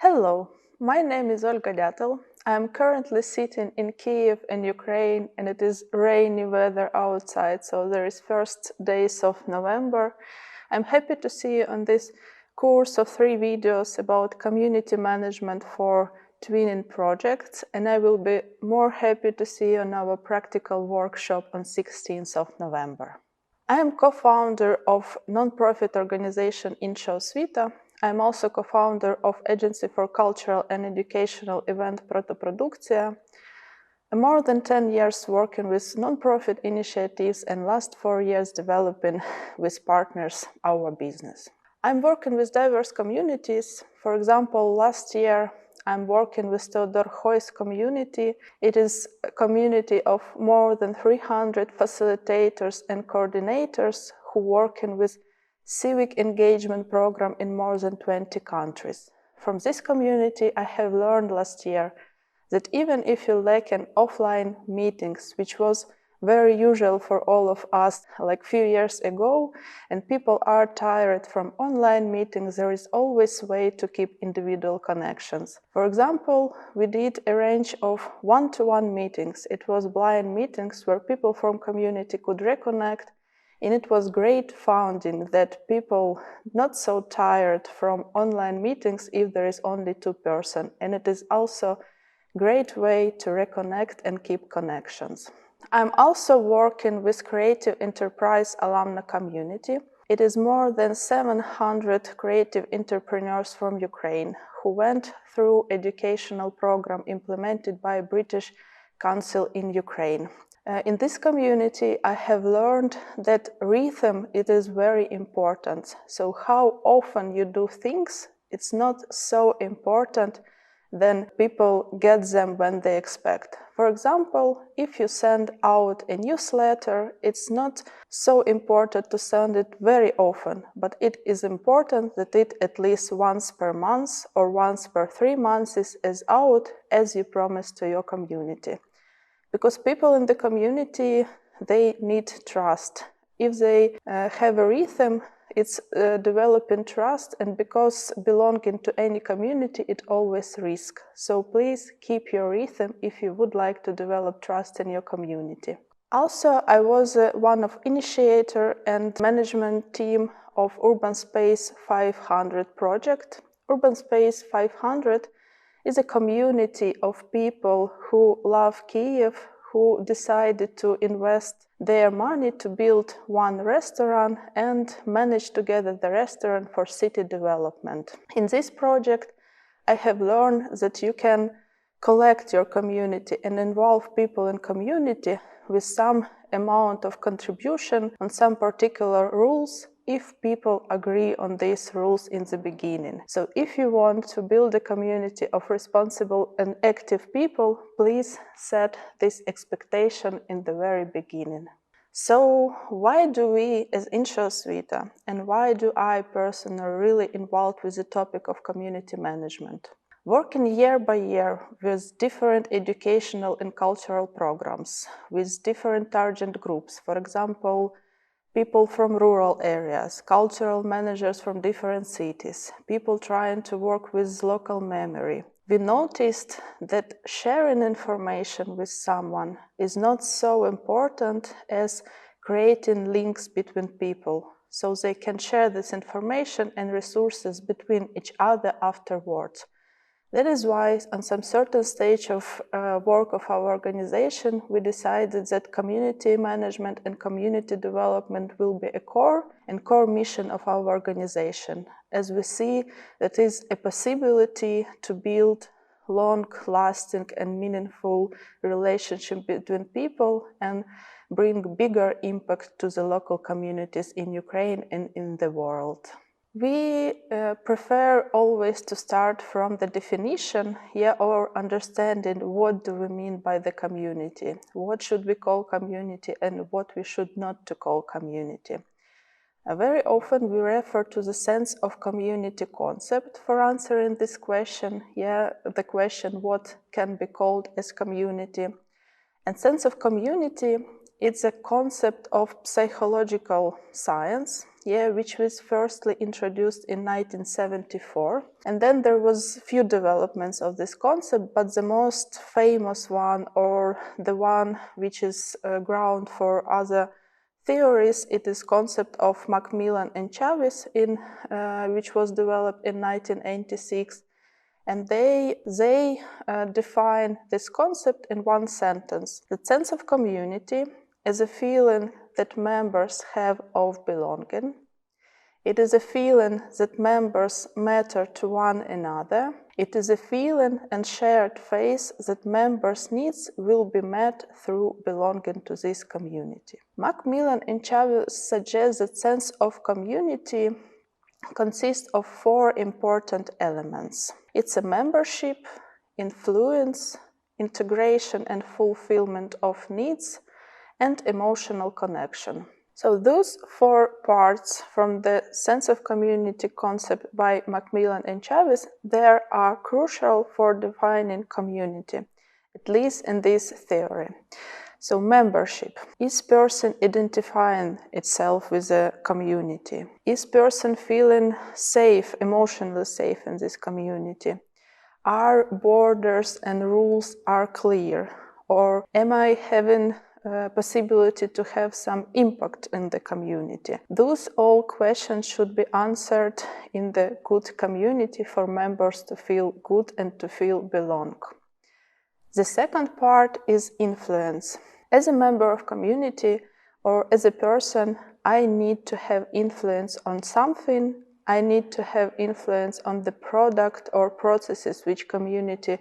Hello, my name is Olga Dyatel. I am currently sitting in Kiev in Ukraine, and it is rainy weather outside, so there is first days of November. I'm happy to see you on this course of 3 videos about community management for twinning projects, and I will be more happy to see you on our practical workshop on 16th of November. I am co-founder of non-profit organization Inšo. I'm also co-founder of Agency for Cultural and Educational Event Protoprodukcija. More than 10 years working with non-profit initiatives and last 4 years developing with partners our business. I'm working with diverse communities. For example, last year I'm working with Theodor Heuss community. It is a community of more than 300 facilitators and coordinators who working with civic engagement program in more than 20 countries. From this community, I have learned last year that even if you lack an offline meetings, which was very usual for all of us like few years ago, and people are tired from online meetings, there is always a way to keep individual connections. For example, we did a range of one-to-one meetings. It was blind meetings where people from community could reconnect. And it was great finding that people not so tired from online meetings if there is only 2 persons. And it is also a great way to reconnect and keep connections. I'm also working with Creative Enterprise Alumni Community. It is more than 700 creative entrepreneurs from Ukraine who went through educational program implemented by British Council in Ukraine. In this community, I have learned that rhythm it is very important. So how often you do things, it's not so important then people get them when they expect. For example, if you send out a newsletter, it's not so important to send it very often, but it is important that it at least once per month or once per 3 months is out as you promised to your community. Because people in the community, they need trust. If they have a rhythm, it's developing trust, and because belonging to any community, it always risks. So please keep your rhythm if you would like to develop trust in your community. Also, I was one of initiator and management team of Urban Space 500 project. Urban Space 500 is a community of people who love Kiev, who decided to invest their money to build one restaurant and manage together the restaurant for city development. In this project, I have learned that you can collect your community and involve people in community with some amount of contribution on some particular rules if people agree on these rules in the beginning. So if you want to build a community of responsible and active people, please set this expectation in the very beginning. So why do we as Inšo and why do I personally really involved with the topic of community management? Working year by year with different educational and cultural programs, with different target groups, for example, people from rural areas, cultural managers from different cities, people trying to work with local memory. We noticed that sharing information with someone is not so important as creating links between people, so they can share this information and resources between each other afterwards. That is why, on some certain stage of work of our organization, we decided that community management and community development will be a core mission of our organization, as we see that is a possibility to build long-lasting and meaningful relationship between people and bring bigger impact to the local communities in Ukraine and in the world. We prefer always to start from the definition, or understanding what do we mean by the community, what should we call community and what we should not to call community. Very often we refer to the sense of community concept for answering this question, the question what can be called as community. And sense of community, it's a concept of psychological science. which was firstly introduced in 1974. And then there was few developments of this concept, but the most famous one, or the one which is ground for other theories, it is concept of Macmillan and Chavez, which was developed in 1986. And they define this concept in one sentence. The sense of community is a feeling that members have of belonging. It is a feeling that members matter to one another. It is a feeling and shared faith that members' needs will be met through belonging to this community. Macmillan and Chavez suggest that sense of community consists of 4 important elements. It's a membership, influence, integration and fulfillment of needs, and emotional connection. So those 4 parts from the sense of community concept by Macmillan and Chavez, they are crucial for defining community, at least in this theory. So membership. Is person identifying itself with a community? Is person feeling safe, emotionally safe in this community? Are borders and rules are clear? Or am I having possibility to have some impact in the community? Those all questions should be answered in the good community for members to feel good and to feel belong. The second part is influence. As a member of community or as a person, I need to have influence on something. I need to have influence on the product or processes which community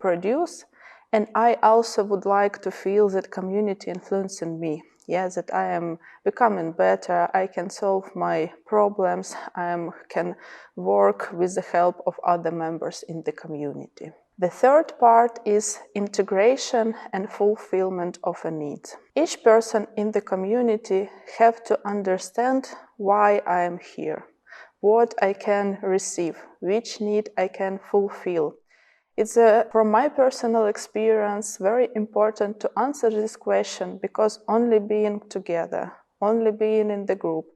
produce. And I also would like to feel that community influencing me. That I am becoming better, I can solve my problems, I can work with the help of other members in the community. The third part is integration and fulfillment of a need. Each person in the community have to understand why I am here, what I can receive, which need I can fulfill. It's from my personal experience very important to answer this question, because only being together, only being in the group,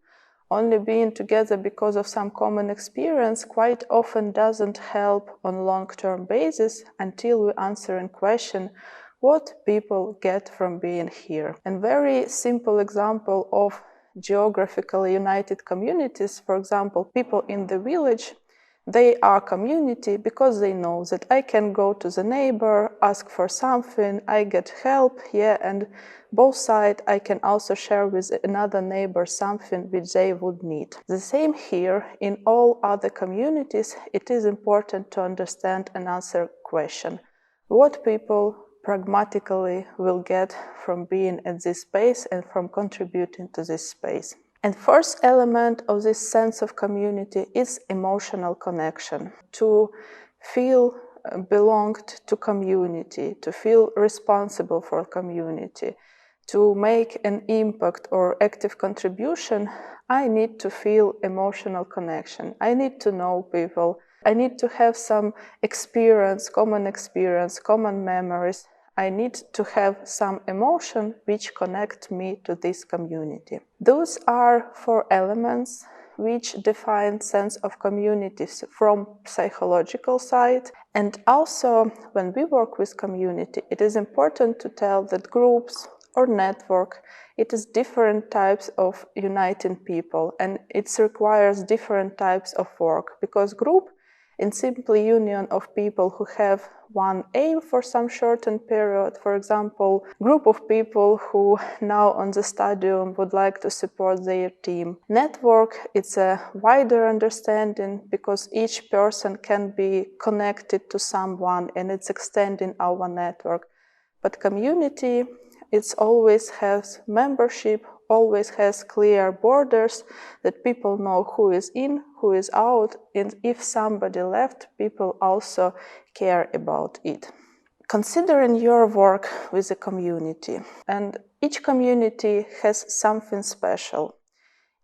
only being together because of some common experience quite often doesn't help on long-term basis until we answer in question what people get from being here. And very simple example of geographically united communities, for example, people in the village, they are community because they know that I can go to the neighbor, ask for something, I get help, and both sides I can also share with another neighbor something which they would need. The same here, in all other communities, it is important to understand and answer question. What people pragmatically will get from being at this space and from contributing to this space. And first element of this sense of community is emotional connection. To feel belonged to community, to feel responsible for community, to make an impact or active contribution, I need to feel emotional connection. I need to know people. I need to have some experience, common memories. I need to have some emotion which connect me to this community. Those are 4 elements which define sense of communities from psychological side. And also, when we work with community, it is important to tell that groups or network, it is different types of uniting people, and it requires different types of work, because group in simply union of people who have one aim for some shortened period. For example, group of people who now on the stadium would like to support their team. Network, it's a wider understanding because each person can be connected to someone and it's extending our network. But community, it always has membership, always has clear borders, that people know who is in, who is out, and if somebody left, people also care about it. Considering your work with a community, and each community has something special.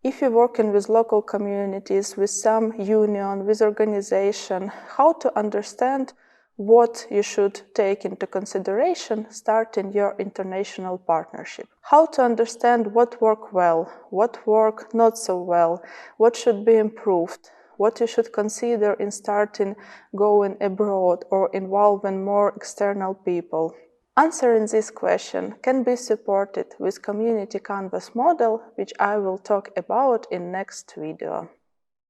If you're working with local communities, with some union, with organization, how to understand what you should take into consideration starting your international partnership. How to understand what worked well, what worked not so well, what should be improved, what you should consider in starting going abroad or involving more external people. Answering this question can be supported with Community Canvas model, which I will talk about in next video.